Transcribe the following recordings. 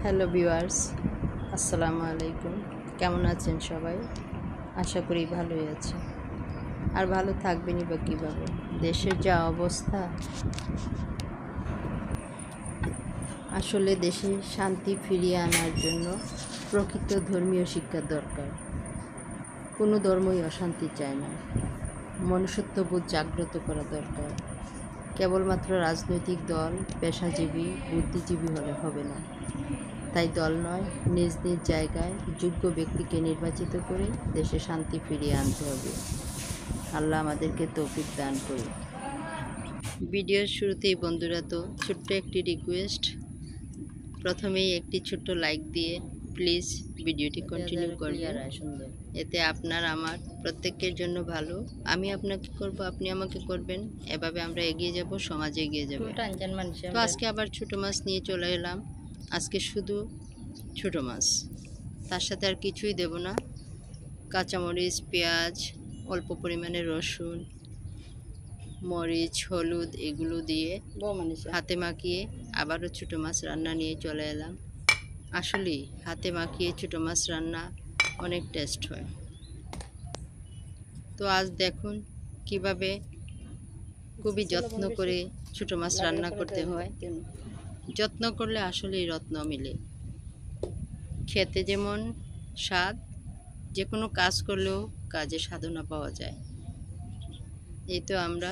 Hello viewers, আসসালামু আলাইকুম। কেমন আছেন সবাই? আশা করি ভালোই আছে। আর ভালো থাকবেনই বা কীভাবে, দেশের যা অবস্থা। আসলে দেশে শান্তি ফিরিয়ে আনার জন্য প্রকৃত ধর্মীয় শিক্ষা দরকার। কোনো ধর্মই অশান্তি চায় না। মনুষ্যত্ববোধ জাগ্রত করা দরকার। কেবলমাত্র রাজনৈতিক দল, পেশাজীবী, বুদ্ধিজীবী হলে হবে না। তাই দল নয়, নিজ নিজ জায়গায় যোগ্য ব্যক্তিকে নির্বাচিত করে দেশে শান্তি ফিরিয়ে আনতে হবে। আল্লাহ আমাদেরকে তৌফিক দান করুন। ভিডিওর শুরুতেই বন্ধুরা তো ছোট্ট একটি রিকোয়েস্ট, প্রথমেই একটি ছোট্ট লাইক দিয়ে প্লিজ ভিডিওটি কন্টিনিউ করবেন। এতে আপনার আমার প্রত্যেকের জন্য ভালো। আমি আপনাকে করব, আপনি আমাকে করবেন, এভাবে আমরা এগিয়ে যাব, সমাজে এগিয়ে যাব। তো আজকে আবার ছোটো মাছ নিয়ে চলে এলাম। আজকে শুধু ছোটো মাছ, তার সাথে আর কিছুই দেব না। কাঁচামরিচ, পেঁয়াজ, অল্প পরিমাণে রসুন, মরিচ, হলুদ এগুলো দিয়ে হাতে মাখিয়ে আবারও ছোটো মাছ রান্না নিয়ে চলে এলাম। আসলেই হাতে মাখিয়ে ছোটো মাছ রান্না অনেক টেস্ট হয়। তো আজ দেখুন কিভাবে খুবই যত্ন করে ছোটো মাছ রান্না করতে হয়। যত্ন করলে আসলেই রত্ন মিলে। খেতে যেমন স্বাদ, যে কোনো কাজ করলেও কাজে সাধনা পাওয়া যায়। এই তো আমরা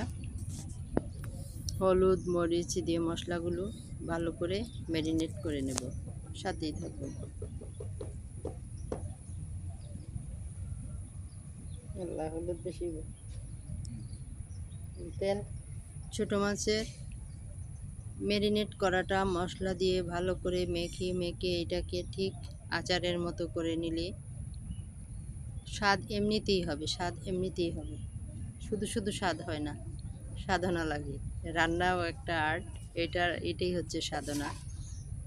হলুদ মরিচ দিয়ে মশলাগুলো ভালো করে ম্যারিনেট করে নেব। সাথেই থাকবেন। হলুদ বেশি তেল। ছোটো মাছের ম্যারিনেট করাটা মশলা দিয়ে ভালো করে মেখে এটাকে ঠিক আচারের মতো করে নিলে স্বাদ এমনিতেই হবে, শুধু শুধু স্বাদ হয় না, সাধনা লাগে। রান্নাও একটা আর্ট, এটাই হচ্ছে সাধনা।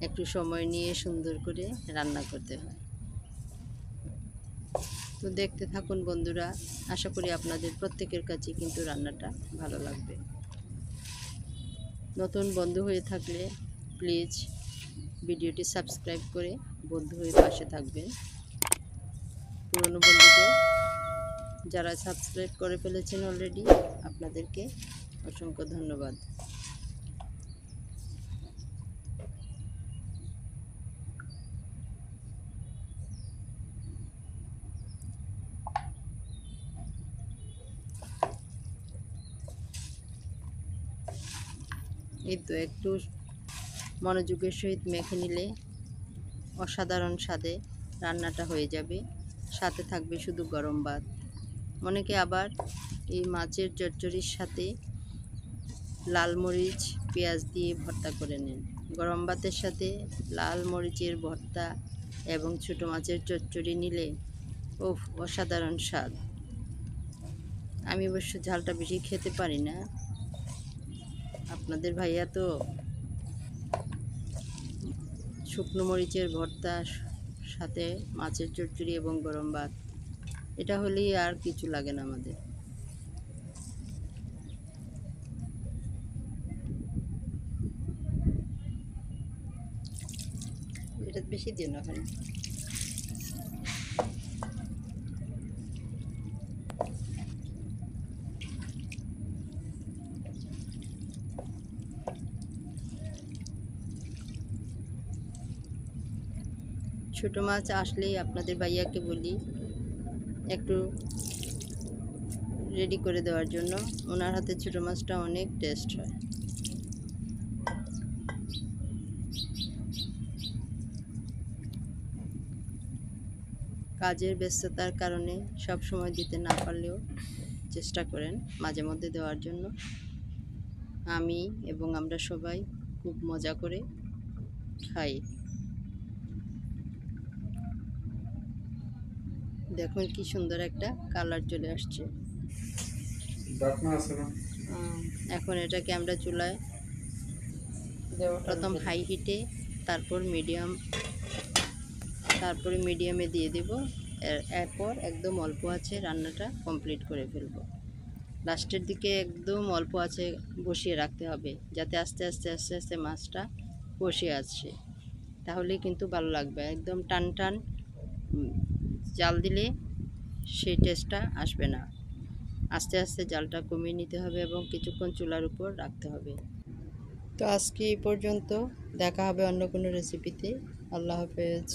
একটু সময় নিয়ে সুন্দর করে রান্না করতে হয়। তো দেখতে থাকুন বন্ধুরা, আশা করি আপনাদের প্রত্যেকের কাছে কিন্তু রান্নাটা ভালো লাগবে। নতুন বন্ধু হয়ে থাকলে প্লিজ ভিডিওটি সাবস্ক্রাইব করে বন্ধু হয়ে পাশে থাকবেন। পুরনো বন্ধুদের যারা সাবস্ক্রাইব করে ফেলেছেন অলরেডি, আপনাদেরকে অসংখ্য ধন্যবাদ। এই তো একটু মনোযোগের সহিত মেখে নিলে অসাধারণ স্বাদে রান্নাটা হয়ে যাবে। সাথে থাকবে শুধু গরম ভাত। অনেকে আবার এই মাছের চচ্চড়ির সাথে লাল মরিচ পেঁয়াজ দিয়ে ভর্তা করে নেন। গরম ভাতের সাথে লাল মরিচের ভর্তা এবং ছোটো মাছের চচ্চড়ি নিলে ওফ, অসাধারণ স্বাদ। আমি অবশ্য ঝালটা বেশি খেতে পারি না। আপনাদের ভাইয়া তো শুকনো মরিচের ভর্তা সাথে মাছের চচ্চড়ি এবং গরম ভাত, এটা হলেই আর কিছু লাগে না আমাদের। এটা বেশি দিন না হয়। ছোটো মাছ আসলেই আপনাদের ভাইয়াকে বলি একটু রেডি করে দেওয়ার জন্য। ওনার হাতে ছোটো মাছটা অনেক টেস্ট হয়। কাজের ব্যস্ততার কারণে সব সময় দিতে না পারলেও চেষ্টা করেন মাঝে মধ্যে দেওয়ার জন্য। আমি এবং আমরা সবাই খুব মজা করে খাই। দেখুন কি সুন্দর একটা কালার চলে আসছে। এখন এটাকে আমরা চুলায় প্রথম হাই হিটে, তারপরে মিডিয়ামে দিয়ে দেব। এরপর একদম অল্প আছে রান্নাটা কমপ্লিট করে ফেলব। লাস্টের দিকে একদম অল্প আছে বসিয়ে রাখতে হবে, যাতে আস্তে আস্তে মাছটা কষে আসে। তাহলেই কিন্তু ভালো লাগবে। একদম টান টান জাল দিলে সেই টেস্টটা আসবে না। আস্তে আস্তে জালটা কমিয়ে নিতে হবে এবং কিছুক্ষণ চুলার উপর রাখতে হবে। তো আজকে এই পর্যন্ত, দেখা হবে অন্য কোনো রেসিপিতে। আল্লাহ হাফেজ।